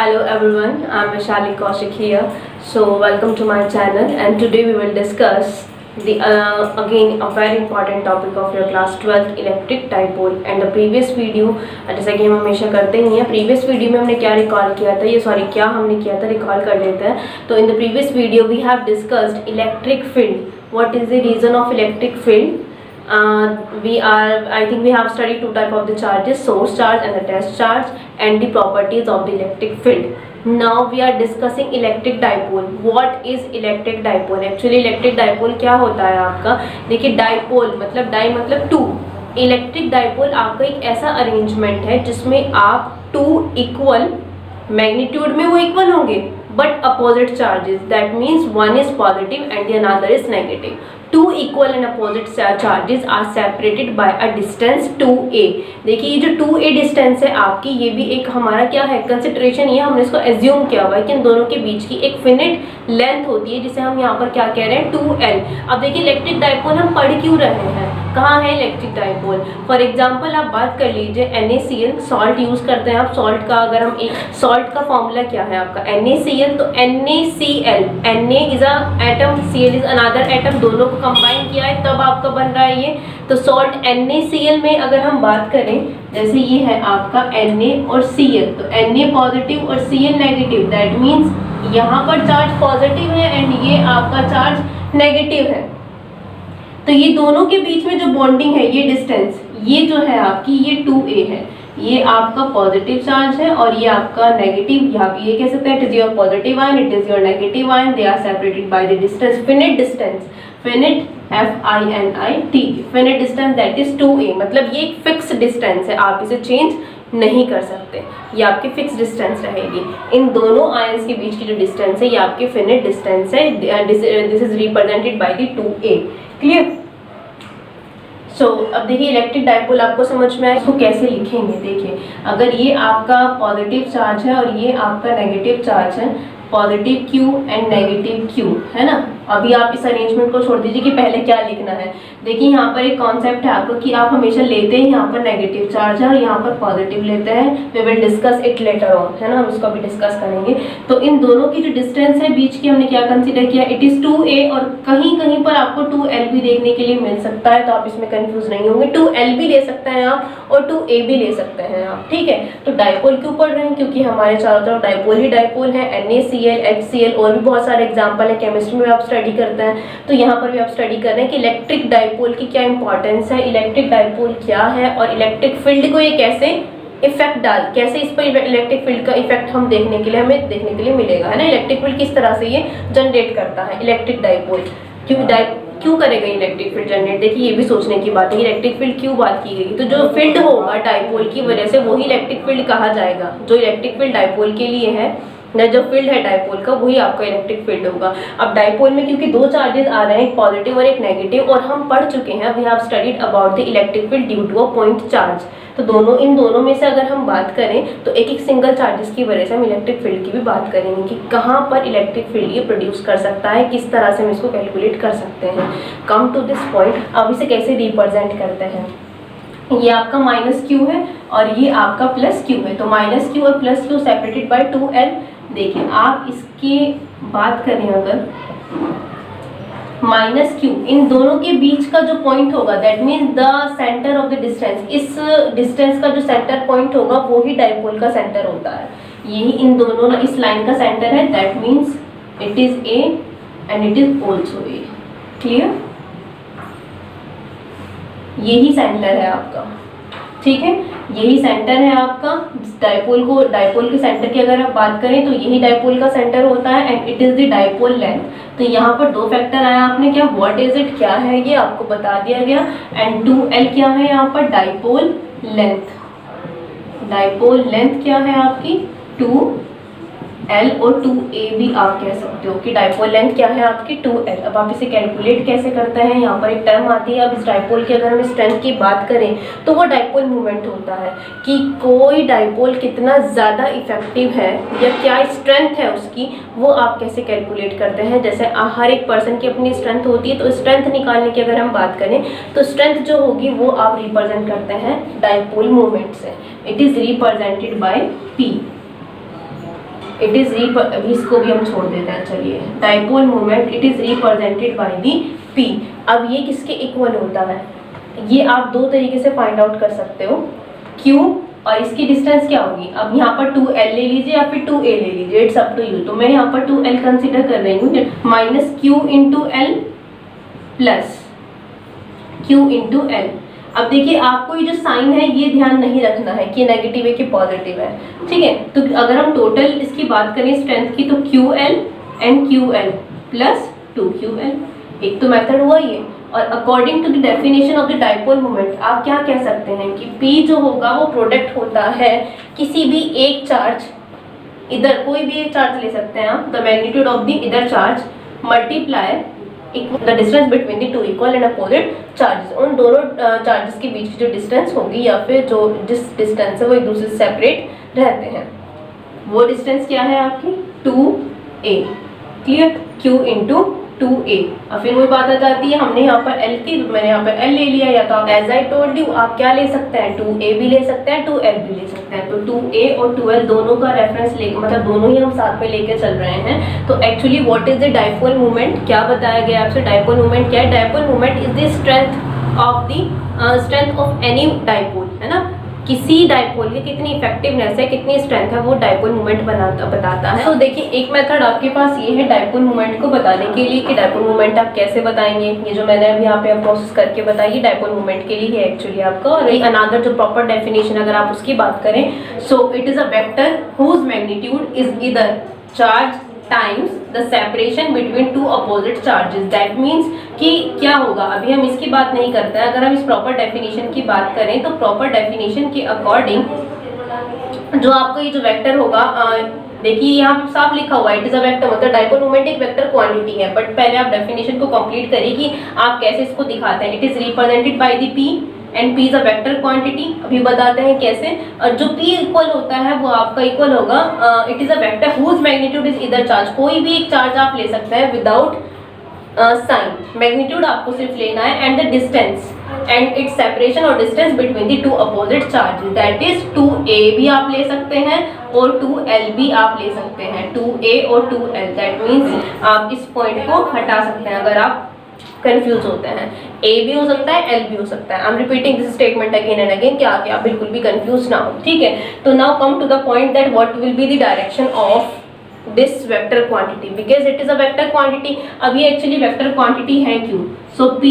Hello everyone, I'm Vaishali Kaushik here. So welcome to my channel, and today we will discuss the again a very important topic of your class 12th electric dipole. And the previous video, जैसा कि हम हमेशा करते ही हैं, previous video में हमने क्या recall किया था, ये सॉरी क्या हमने किया था रिकॉल कर लेते हैं. तो in the previous video we have discussed electric field. What is the reason of electric field? I think we have studied two type of the charges, source charge and the test charge, and the properties of the electric field. Now we are discussing electric dipole. What is electric dipole? Actually electric dipole क्या होता है आपका, देखिए dipole मतलब die मतलब to. Electric dipole आपका एक ऐसा अरेंजमेंट है जिसमें आप टू इक्वल मैग्नीट्यूड में वो इक्वल होंगे but opposite charges. That means one is positive and the another is negative. Two equal and opposite charges are separated by a distance 2a. देखिए ये जो 2a डिस्टेंस है आपकी, ये भी एक हमारा क्या है कंसिडरेशन, ये हमने इसको एज्यूम किया हुआ है कि इन दोनों के बीच की एक फिनिट लेंथ होती है जिसे हम यहाँ पर क्या कह रहे हैं 2l. अब देखिए इलेक्ट्रिक डाइपोल हम पढ़ क्यों रहे हैं, कहाँ है इलेक्ट्रिक डाइपोल. फॉर एग्जाम्पल आप बात कर लीजिए NaCl, सॉल्ट यूज करते हैं आप. सॉल्ट का अगर हम एक सॉल्ट का फॉर्मूला क्या है आपका NaCl, तो NaCl, Na is a atom, Cl is another atom, दोनों को कंबाइन किया है तब आपका बन रहा है ये. तो सॉल्ट NaCl में अगर हम बात करें, जैसे ये है आपका Na और Cl, तो Na पॉजिटिव और Cl नेगेटिव. दैट मीन्स यहाँ पर चार्ज पॉजिटिव है एंड ये आपका चार्ज नेगेटिव है. तो ये दोनों के बीच में जो बॉन्डिंग है, ये डिस्टेंस, ये जो है आपकी ये 2a है. ये आपका पॉजिटिव चार्ज है और ये आपका नेगेटिव. यहाँ पे ये कह सकते हैं it is your positive ion, it is your negative ion. They are separated by the distance, finite distance, finite FINIT, finite distance that is 2a. मतलब ये एक फिक्स डिस्टेंस है, आप इसे चेंज नहीं कर सकते, ये आपकी फिक्स डिस्टेंस रहेगी. इन दोनों आयंस के बीच की जो डिस्टेंस है ये आपकी फिनिट डिस्टेंस है. This is represented by the 2a. Clear. So अब देखिए इलेक्ट्रिक डाइपोल आपको समझ में आया, इसको कैसे लिखेंगे. देखिए अगर ये आपका पॉजिटिव चार्ज है और ये आपका नेगेटिव चार्ज है, positive Q and negative Q है ना. अभी आप इस अरेंजमेंट को छोड़ दीजिए कि पहले क्या लिखना है. देखिए यहाँ पर एक कॉन्सेप्ट है आपको कि आप हमेशा लेते हैं यहाँ पर नेगेटिव चार्ज है और यहाँ पर पॉजिटिव लेते हैं. We will discuss it later on, है ना, हम इसको अभी डिस्कस करेंगे. तो इन दोनों की जो डिस्टेंस है बीच की हमने क्या कंसीडर किया, इट इज 2a. और कहीं कहीं पर आपको 2l भी देखने के लिए मिल सकता है, तो आप इसमें कंफ्यूज नहीं होंगे. 2l भी ले सकते हैं आप और 2a भी ले सकते हैं आप, ठीक है. तो डाइपोल क्यों पढ़ रहे हैं, क्योंकि हमारे चारों तरफ डाइपोल ही डाइपोल है. NaCl, HCl और भी बहुत सारे एग्जाम्पल है. केमिस्ट्री में आप स्टडी करते हैं तो यहाँ पर भी आप स्टडी कर रहे हैं कि इलेक्ट्रिक डाइपोल की क्या इंपॉर्टेंस है, इलेक्ट्रिक डाइपोल क्या है और इलेक्ट्रिक फील्ड को ये कैसे इफेक्ट कैसे इस पर इलेक्ट्रिक फील्ड का इफेक्ट हमें देखने के लिए मिलेगा, है ना. इलेक्ट्रिक फील्ड किस तरह से ये जनरेट करता है इलेक्ट्रिक डाइपोल, क्यों करेगा इलेक्ट्रिक फील्ड जनरेट. देखिए ये भी सोचने की बात है, इलेक्ट्रिक फील्ड क्यों बात की गई. तो जो फील्ड होगा डाइपोल की वजह से वही इलेक्ट्रिक फील्ड कहा जाएगा. जो इलेक्ट्रिक फील्ड डाइपोल के लिए है ना, जो फील्ड है डाइपोल का, वही आपका इलेक्ट्रिक फील्ड होगा. अब डाइपोल में क्योंकि दो चार्जेस आ रहे हैं, एक पॉजिटिव और एक नेगेटिव, और हम पढ़ चुके हैं, we have studied about the electric field due to a point charge. तो इन दोनों में से अगर हम बात करें तो एक सिंगल चार्जेस की वजह से हम इलेक्ट्रिक फील्ड की भी बात करेंगे कि कहाँ पर इलेक्ट्रिक फील्ड ये प्रोड्यूस कर सकता है, किस तरह से हम इसको कैलकुलेट कर सकते हैं. कम टू दिस पॉइंट, अब इसे कैसे रिप्रेजेंट करते हैं. ये आपका -q है और ये आपका +q है. तो -q और +q सेपरेटेड बाय 2l. देखिए आप इसकी बात करें अगर -q, इन दोनों के बीच का जो पॉइंट होगा that means the centre of the distance, इस डिस्टेंस का जो सेंटर पॉइंट होगा वो ही डाइपोल का सेंटर होता है. यही इन दोनों इस लाइन का सेंटर है. That means it is A and it is also A. Clear. यही सेंटर है आपका, ठीक है, यही सेंटर है आपका. डाइपोल के सेंटर की अगर आप बात करें तो यही डाइपोल का सेंटर होता है and it is the dipole length. तो यहाँ पर दो फैक्टर आया आपने, क्या व्हाट इज इट, क्या है ये आपको बता दिया गया. एंड 2l क्या है यहाँ पर, डाइपोल लेंथ. डाइपोल लेंथ क्या है आपकी 2l और 2a भी आप कह सकते हो कि डाइपोल लेंथ क्या है आपकी 2l. अब आप इसे कैलकुलेट कैसे करते हैं, यहाँ पर एक टर्म आती है. अब इस डाइपोल की अगर हम स्ट्रेंथ की बात करें तो वो डाइपोल मोमेंट होता है कि कोई डाइपोल कितना ज़्यादा इफेक्टिव है या क्या स्ट्रेंथ है उसकी, वो आप कैसे कैलकुलेट करते हैं. जैसे हर एक पर्सन की अपनी स्ट्रेंथ होती है, तो स्ट्रेंथ निकालने की अगर हम बात करें तो स्ट्रेंथ जो होगी वो आप रिप्रेजेंट करते हैं डाइपोल मोमेंट से. It is represented by P. It is इसको भी हम छोड़ देते हैं, चलिए। Dipole moment it is represented by the P। अब ये किसके इक्वल होता है, ये आप दो तरीके से फाइंड आउट कर सकते हो, Q और इसकी डिस्टेंस क्या होगी। अब यहाँ पर 2L ले लीजिए या फिर 2A ले लीजिए, इट्स अप टू यू। तो मैं यहाँ पर 2L कंसिडर कर रही हूँ, minus Q into L plus Q into L. अब देखिए आपको ये जो साइन है ये ध्यान नहीं रखना है कि नेगेटिव है कि पॉजिटिव है, ठीक है। तो अगर हम टोटल इसकी बात करें स्ट्रेंथ की, तो QL and QL plus 2QL, एक तो मेथड हुआ ये। और according to the definition of the dipole moment आप क्या कह सकते हैं कि P जो होगा वो प्रोडक्ट होता है किसी भी एक चार्ज, इधर कोई भी एक चार्ज ले सकते हैं आप, द मैग्नीट्यूड ऑफ द इधर charge multiply the distance between the two equal and opposite charges. उन दोनों चार्जेस के बीच की जो डिस्टेंस होगी या फिर जो जिस डिस्टेंस है वो एक दूसरे से सेपरेट रहते हैं, वो डिस्टेंस क्या है आपकी 2a, clear. Q into 2a। और फिर वही बात आ जाती है, हमने यहाँ पर L थी तो मैंने यहाँ पर L ले लिया, या तो आप एज आई टोल्ड यू आप क्या ले सकते हैं 2a भी ले सकते हैं 2L भी ले सकते हैं। तो 2a और 2L दोनों का रेफरेंस ले, मतलब दोनों ही हम साथ में लेके चल रहे हैं। तो actually what is the dipole moment, क्या बताया गया आपसे, डाइपोल मोमेंट क्या है। Dipole moment is the strength of any dipole, है ना। किसी डाइपोल की कितनी इफेक्टिवनेस है, कितनी स्ट्रेंथ है, वो डाइपोल मोमेंट बताता है। तो देखिए एक मेथड आपके पास ये है डाइपोल मोमेंट को बताने के लिए कि डाइपोल मोमेंट आप कैसे बताएंगे। ये जो मैंने अभी यहाँ पे प्रोसेस करके बताई डाइपोल मोमेंट के लिए है एक्चुअली आपका। और अनदर जो प्रॉपर डेफिनेशन अगर आप उसकी बात करें, so it is a vector whose magnitude is इधर charge times the separation between two opposite charges. That means कि क्या होगा, अभी हम इसकी बात नहीं करते हैं। अगर हम इस प्रॉपर डेफिनेशन की बात करें तो प्रॉपर डेफिनेशन के अकॉर्डिंग जो आपका ये जो वेक्टर होगा, देखिए यहाँ साफ लिखा हुआ है इट इज अ वेक्टर, मतलब डाइपोल मोमेंट एक वेक्टर क्वांटिटी है। बट पहले आप डेफिनेशन को कंप्लीट करिए कि आप कैसे इसको दिखाते हैं। It is represented by the P and P is a vector quantity. अभी बताते हैं कैसे। और जो P इक्वल होता है वो आपका इक्वल होगा, it is a vector whose magnitude is इधर चार्ज। कोई भी एक चार्ज आप ले सकते हैं विदाउट साइन, मैग्नीट्यूड आपको सिर्फ लेना है and the distance and its separation और distance between the two opposite charges. That is 2a भी आप ले सकते हैं और 2L भी आप ले सकते हैं, 2a और 2L। दैट मीन्स आप इस पॉइंट को हटा सकते हैं अगर आप कंफ्यूज होते हैं। A भी हो सकता है L भी हो सकता है। I am repeating this statement again and again कि आप बिल्कुल भी कंफ्यूज ना हो, ठीक है। तो now come to the point that what will be the direction of this vector quantity, because it is a vector quantity. अब ये एक्चुअली वेक्टर क्वांटिटी है Q, so P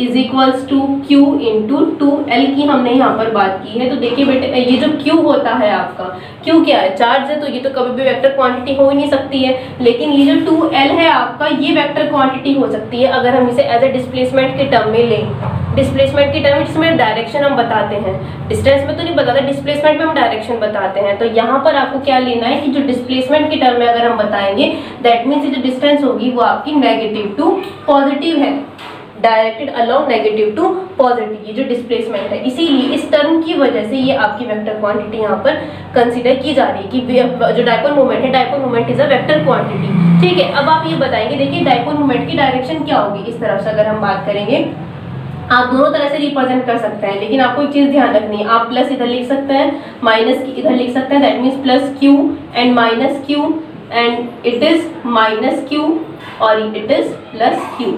is equals to Q into 2L की हमने यहाँ पर बात की है। तो देखिए बेटे ये जो Q होता है आपका, Q क्या है, चार्ज है, तो ये तो कभी भी वेक्टर क्वांटिटी हो ही नहीं सकती है। लेकिन ये जो 2L है आपका, ये वेक्टर क्वांटिटी हो सकती है अगर हम इसे एज ए डिस्प्लेसमेंट के टर्म में लें। डिस्प्लेसमेंट की टर्म जिसमें डायरेक्शन हम बताते हैं, डिस्टेंस में तो नहीं बताते, डिस्प्लेसमेंट में हम डायरेक्शन बताते हैं। तो यहाँ पर आपको क्या लेना है कि जो डिस्प्लेसमेंट की टर्म में अगर हम बताएंगे, दैट मीन्स जो डिस्टेंस होगी वो आपकी नेगेटिव टू पॉजिटिव है, directed along negative to positive, ये जो डिस्प्लेसमेंट है। इसीलिए इस टर्म की वजह से ये आपकी वेक्टर क्वांटिटी यहाँ पर कंसीडर की जा रही है कि जो डाइपोल मोमेंट है, dipole moment is a vector quantity, ठीक है। अब आप ये बताएंगे, देखिए डाइपोल मोमेंट की डायरेक्शन क्या होगी। इस तरफ से अगर हम बात करेंगे, आप दोनों तरह से रिप्रेजेंट कर सकते हैं, लेकिन आपको एक चीज ध्यान रखनी है, आप प्लस इधर लिख सकते हैं, माइनस इधर लिख सकते हैं। That means plus Q and minus Q and it is minus Q और इट इज प्लस Q।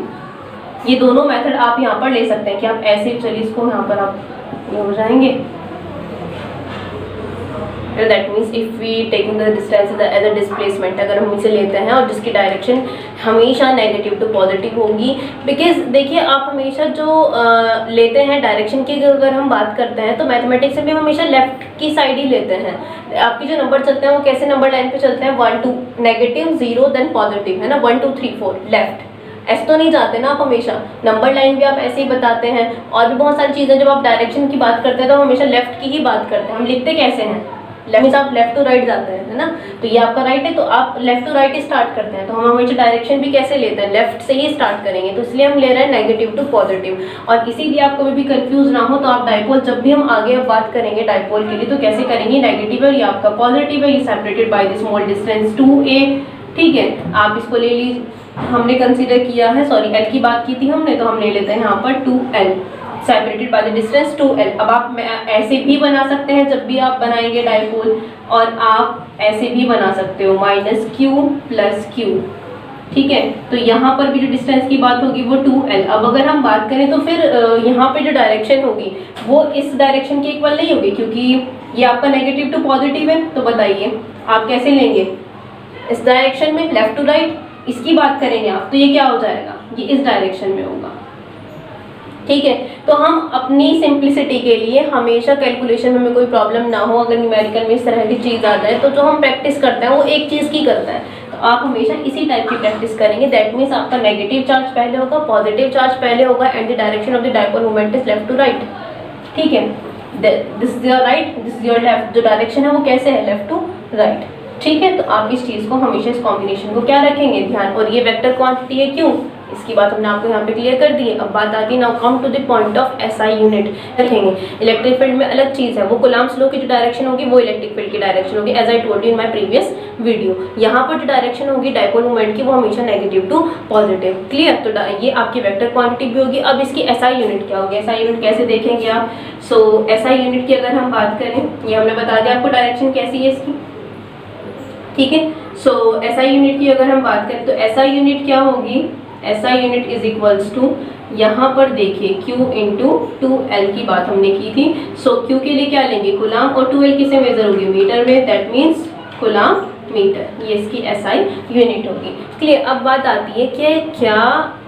ये दोनों मेथड आप यहाँ पर ले सकते हैं कि आप ऐसे, चलिए इसको यहाँ पर आप ये हो जाएंगे। That means if we taking the distance as a displacement, अगर हम इसे लेते हैं और जिसकी डायरेक्शन हमेशा नेगेटिव टू पॉजिटिव होगी, बिकॉज देखिए आप हमेशा जो लेते हैं डायरेक्शन की अगर हम बात करते हैं तो मैथमेटिक्स में भी हमेशा लेफ्ट की साइड ही लेते हैं। आपके जो नंबर चलते हैं वो कैसे नंबर लाइन पे चलते हैं, 1 2 नेगेटिव 0 देन पॉजिटिव, है ना, 1 2 3 4 लेफ्ट, ऐसे तो नहीं जाते ना आप हमेशा। नंबर लाइन भी आप ऐसे ही बताते हैं। और भी बहुत सारी चीज़ें जब आप डायरेक्शन की बात करते हैं तो हम हमेशा लेफ्ट की ही बात करते हैं। हम लिखते कैसे हैं, मीन्स आप लेफ्ट टू राइट जाते हैं, है ना। तो ये आपका राइट है तो आप लेफ्ट टू राइट ही स्टार्ट करते हैं। तो हम हमेशा डायरेक्शन भी कैसे लेते हैं, लेफ्ट से ही स्टार्ट करेंगे। तो इसलिए हम ले रहे हैं नेगेटिव टू पॉजिटिव। और इसीलिए आप कभी भी कंफ्यूज ना हो, तो आप डाइपोल जब भी हम आगे अब बात करेंगे डाइपोल के लिए तो कैसे करेंगे, नेगेटिव है, ये आपका पॉजिटिव है, ये separated by the small distance 2a, ठीक है। आप इसको ले लीजिए, हमने कंसीडर किया है, सॉरी L की बात की थी हमने, तो हम ले लेते हैं यहाँ पर 2L। Separated by the distance 2l। अब आप ऐसे भी बना सकते हैं जब भी आप बनाएंगे डाइपोल, और आप ऐसे भी बना सकते हो -q + q, ठीक है। तो यहाँ पर भी जो डिस्टेंस की बात होगी वो 2l। अब अगर हम बात करें तो फिर यहाँ पे जो डायरेक्शन होगी वो इस डायरेक्शन के इक्वल नहीं होगी, क्योंकि ये आपका नेगेटिव टू पॉजिटिव है। तो बताइए आप कैसे लेंगे, इस डायरेक्शन में लेफ्ट टू राइट, इसकी बात करेंगे आप, तो ये क्या हो जाएगा, ये इस डायरेक्शन में होगा, ठीक है। तो हम अपनी सिंप्लिसिटी के लिए हमेशा कैलकुलेशन में हमें कोई प्रॉब्लम ना हो, अगर न्यूमेरिकल में इस तरह की चीज़ आ जाए तो जो हम प्रैक्टिस करते हैं वो एक चीज़ की करते हैं, तो आप हमेशा इसी टाइप की प्रैक्टिस करेंगे। दैट मीन्स आपका नेगेटिव चार्ज पहले होगा, पॉजिटिव चार्ज पहले होगा, and the direction of the dipole moment is left to right, ठीक है। This is your right, this is your left, जो डायरेक्शन है वो कैसे है, लेफ्ट टू राइट, ठीक है। तो आप इस चीज़ को हमेशा, इस कॉम्बिनेशन को क्या रखेंगे, ध्यान। और ये वेक्टर क्वांटिटी है, क्यों, इसकी बात हमने आपको यहाँ पे क्लियर कर दी है। अब बात आती है now come to the point of SI unit. रखेंगे इलेक्ट्रिक फील्ड में अलग चीज़ है, वो कूलम्ब्स लॉ की जो डायरेक्शन होगी वो इलेक्ट्रिक फील्ड की डायरेक्शन होगी, as I told you in my previous video. यहाँ पर जो डायरेक्शन होगी डाइपोल मोमेंट की वो हमेशा नेगेटिव टू पॉजिटिव, क्लियर। तो ये आपकी वेक्टर क्वांटिटी भी होगी। अब इसकी एसआई यूनिट क्या होगी, एसआई यूनिट कैसे देखेंगे आप। सो एसआई यूनिट की अगर हम बात करें, ये हमने बता दिया आपको डायरेक्शन कैसी है इसकी, ठीक है। सो एसआई यूनिट की अगर हम बात करें तो एसआई यूनिट क्या होगी, SI unit is equals to, यहाँ पर देखिए Q × 2l की बात हमने की थी। सो Q के लिए क्या लेंगे, कूलम्ब, और 2l किसे मेजर होगी, मीटर में, दैट मीन्स कूलम्ब मीटर, ये इसकी एसआई यूनिट होगी, क्लियर। अब बात आती है कि क्या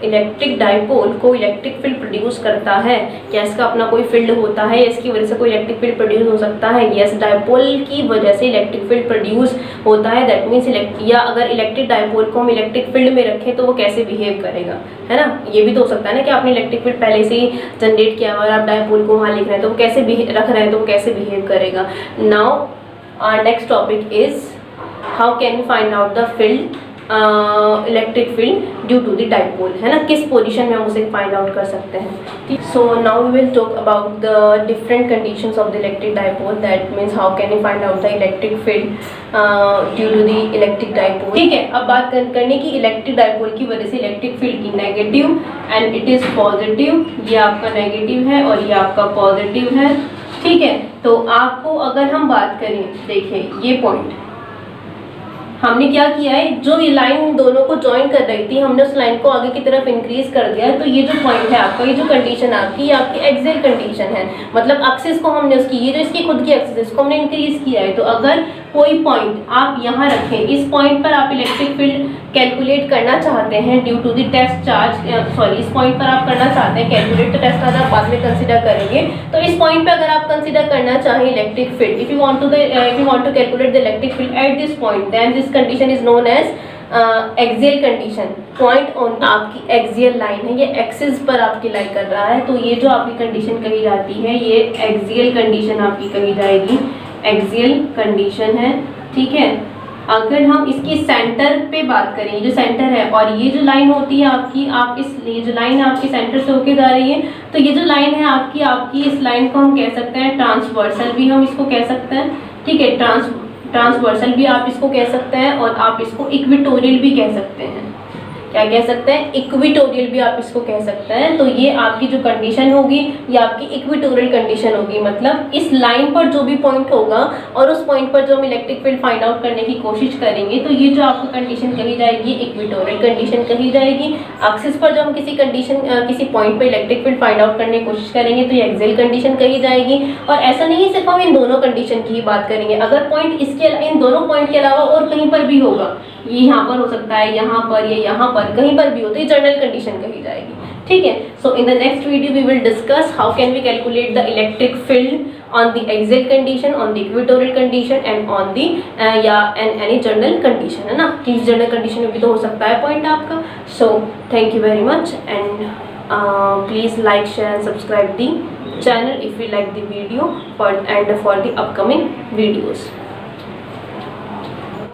इलेक्ट्रिक डाइपोल को इलेक्ट्रिक फील्ड प्रोड्यूस करता है, क्या इसका अपना कोई फील्ड होता है, या इसकी वजह से कोई इलेक्ट्रिक फील्ड प्रोड्यूस हो सकता है। यस, डाइपोल की वजह से इलेक्ट्रिक फील्ड प्रोड्यूस होता है, दैट मीन्स या अगर इलेक्ट्रिक डाइपोल को हम इलेक्ट्रिक फील्ड में रखें तो वो कैसे बिहेव करेगा, है ना। ये भी तो हो सकता है ना कि आपने इलेक्ट्रिक फील्ड पहले से ही जनरेट किया और आप डाइपोल को वहाँ लिख रहे हैं तो वो कैसे रख रहे हैं तो वो कैसे बिहेव करेगा। Now our next topic is how can we find out the field, electric field due to the dipole, है ना, किस पोजीशन में हम उसे फाइंड आउट कर सकते हैं। So now we will talk about the different conditions of the electric dipole, that means how can we find out the electric field due to the electric dipole, ठीक है। अब बात करने की इलेक्ट्रिक डाइपोल की वजह से इलेक्ट्रिक फील्ड की negative and it is positive, ये आपका नेगेटिव है और ये आपका पॉजिटिव है, ठीक है। तो आपको अगर हम बात करें, देखिए ये पॉइंट हमने क्या किया है, जो ये लाइन दोनों को ज्वाइन कर रही थी हमने उस लाइन को आगे की तरफ इंक्रीज कर दिया है। तो ये जो पॉइंट है आपका, ये जो कंडीशन आपकी, ये आपकी एक्सियल कंडीशन है, मतलब एक्सिस को हमने उसकी, ये जो इसकी खुद की एक्सिस इसको हमने इंक्रीज किया है। तो अगर कोई पॉइंट आप यहाँ रखें, इस पॉइंट पर आप इलेक्ट्रिक फील्ड कैलकुलेट करना चाहते हैं due to the test charge, sorry इस पॉइंट पर आप करना चाहते हैं कैलकुलेट, तो टेस्ट चार्ज आप बाद में कंसीडर करेंगे। तो इस पॉइंट पे अगर आप कंसीडर करना चाहें electric field, if you want to calculate the electric field at this point, then this condition is known as axial condition. Point on आपकी एक्सियल लाइन है, ये एक्सिस पर आपकी लाई कर रहा है, तो ये जो आपकी कंडीशन कही जाती है ये एक्सियल कंडीशन आपकी कही जाएगी, एक्सियल कंडीशन है, ठीक है। अगर हम इसकी सेंटर पे बात करें, ये जो सेंटर है और ये जो लाइन होती है आपकी, आप इस, ये जो लाइन है आपकी सेंटर से होके जा रही है, तो ये जो लाइन है आपकी इस लाइन को हम कह सकते हैं ट्रांसवर्सल भी हम इसको कह सकते हैं, ठीक है। ट्रांसवर्सल भी आप इसको कह सकते हैं और आप इसको इक्वेटोरियल भी कह सकते हैं। क्या कह सकते हैं, इक्वेटोरियल भी आप इसको कह सकते हैं। तो ये आपकी जो कंडीशन होगी ये आपकी इक्वेटोरियल कंडीशन होगी, मतलब इस लाइन पर जो भी पॉइंट होगा और उस पॉइंट पर जो हम इलेक्ट्रिक फील्ड फाइंड आउट करने की कोशिश करेंगे, तो ये जो आपको कंडीशन कही जाएगी इक्वेटोरियल कंडीशन कही जाएगी। एक्सिस पर जो हम किसी पॉइंट पर इलेक्ट्रिक फील्ड फाइंड आउट करने की कोशिश करेंगे तो ये एक्सियल कंडीशन कही जाएगी। और ऐसा नहीं है सिर्फ हम इन दोनों कंडीशन की ही बात करेंगे, अगर पॉइंट इन दोनों पॉइंट के अलावा और कहीं पर भी होगा, ये यहाँ पर हो सकता है, यहाँ पर, ये यहाँ पर कहीं पर भी हो, तो ये जनरल कंडीशन कही जाएगी, ठीक है। So in the next video we will discuss how can we calculate the electric field on the axial condition, on the equatorial condition and on the any general condition, है ना, कि general condition में भी तो हो सकता है point आपका। So thank you very much and please like, share and subscribe the channel if you like the video for the upcoming videos.